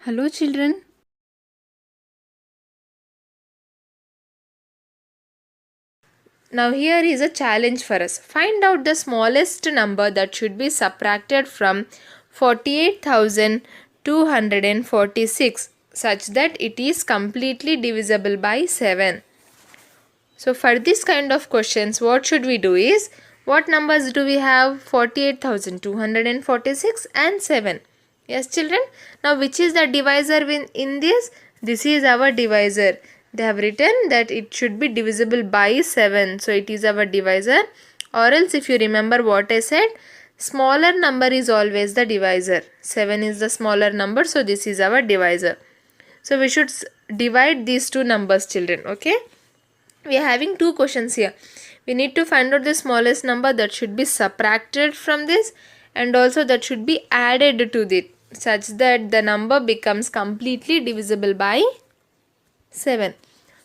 Hello children. Now here is a challenge for us. Find out the smallest number that should be subtracted from 48,246 such that it is completely divisible by 7. So for this kind of questions, what should we do is, what numbers do we have? 48,246 and 7. Yes children. Now which is the divisor in this? This is our divisor. They have written that it should be divisible by 7. So it is our divisor. Or else if you remember what I said, smaller number is always the divisor. 7 is the smaller number. So this is our divisor. So we should divide these two numbers children. Okay. We are having two questions here. We need to find out the smallest number that should be subtracted from this and also that should be added to it such that the number becomes completely divisible by 7.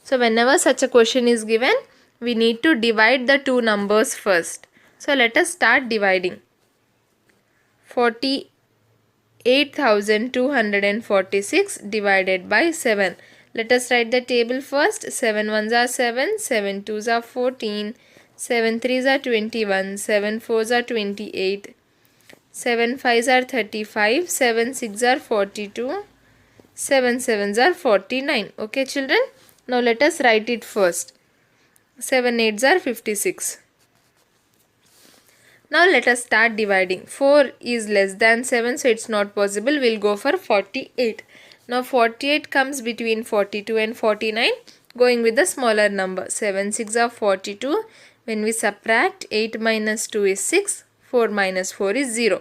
So whenever such a question is given, we need to divide the two numbers first. So let us start dividing. 48,246 divided by 7. Let us write the table first. 7 ones are 7, 7 twos are 14, 7 threes are 21, 7 fours are 28, 7 fives are 35, 7 sixes are 42, 7 sevens are 49. Okay children. Now let us write it first. 7 eights are 56. Now let us start dividing. 4 is less than 7, so it's not possible. We'll go for 48. Now 48 comes between 42 and 49, going with the smaller number. 7 6 are 42. When we subtract, 8 minus 2 is 6. 4 minus 4 is 0.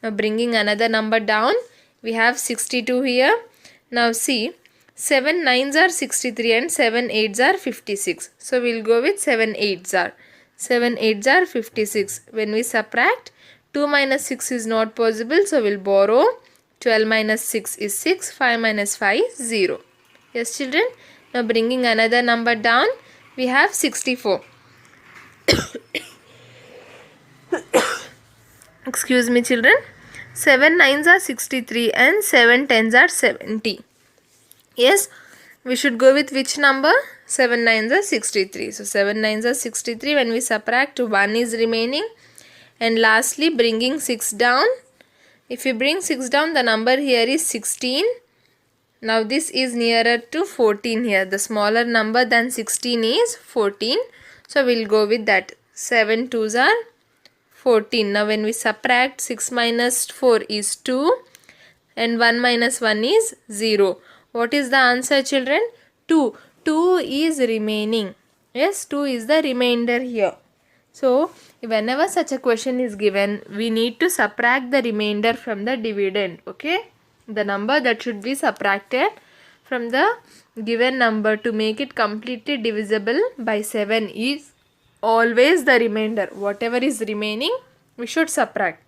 Now bringing another number down, we have 62 here. Now see, 7 nines are 63 and 7 eights are 56. So we'll go with 7 eights are. 7 eights are 56. When we subtract, 2 minus 6 is not possible. So we'll borrow. 12 minus 6 is 6. 5 minus 5 is 0. Yes children. Now bringing another number down, we have 64. Excuse me children. 7 nines are 63 and 7 tens are 70. Yes, we should go with which number? 7 nines are 63. So 7 nines are 63. When we subtract, 1 is remaining. And lastly, bringing 6 down. If you bring 6 down, the number here is 16. Now this is nearer to 14 here. The smaller number than 16 is 14. So we'll go with that. 7 twos are 14. Now when we subtract, 6 minus 4 is 2. And 1 minus 1 is 0. What is the answer children? 2. 2 is remaining. Yes, 2 is the remainder here. So, whenever such a question is given, we need to subtract the remainder from the dividend. Okay. The number that should be subtracted from the given number to make it completely divisible by 7 is always the remainder. Whatever is remaining, we should subtract.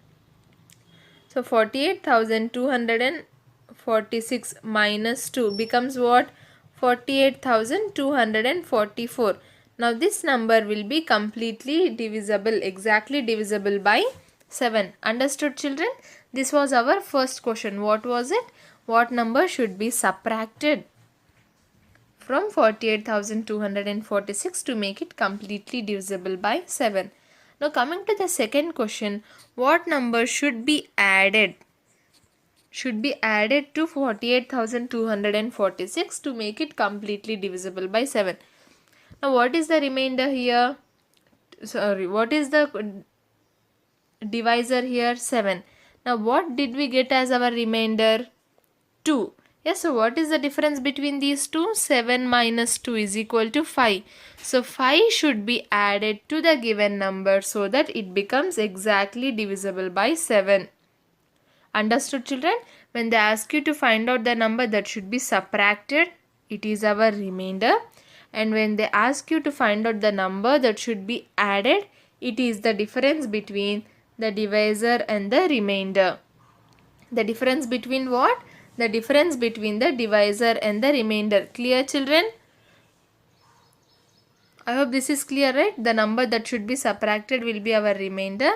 So 48,246 minus 2 becomes what? 48,244. Now this number will be completely divisible, exactly divisible by 7. Understood children? This was our first question. What was it? What number should be subtracted from 48,246 to make it completely divisible by 7? Now coming to the second question, what number should be added? Should be added to 48,246 to make it completely divisible by 7. Now what is the remainder here? Sorry, what is the divisor here? 7. Now what did we get as our remainder? 2. Yes, so what is the difference between these two? 7 minus 2 is equal to 5. So 5 should be added to the given number so that it becomes exactly divisible by 7. Understood children? When they ask you to find out the number that should be subtracted, it is our remainder. And when they ask you to find out the number that should be added, it is the difference between the divisor and the remainder. The difference between what? The difference between the divisor and the remainder. Clear children? I hope this is clear, right? The number that should be subtracted will be our remainder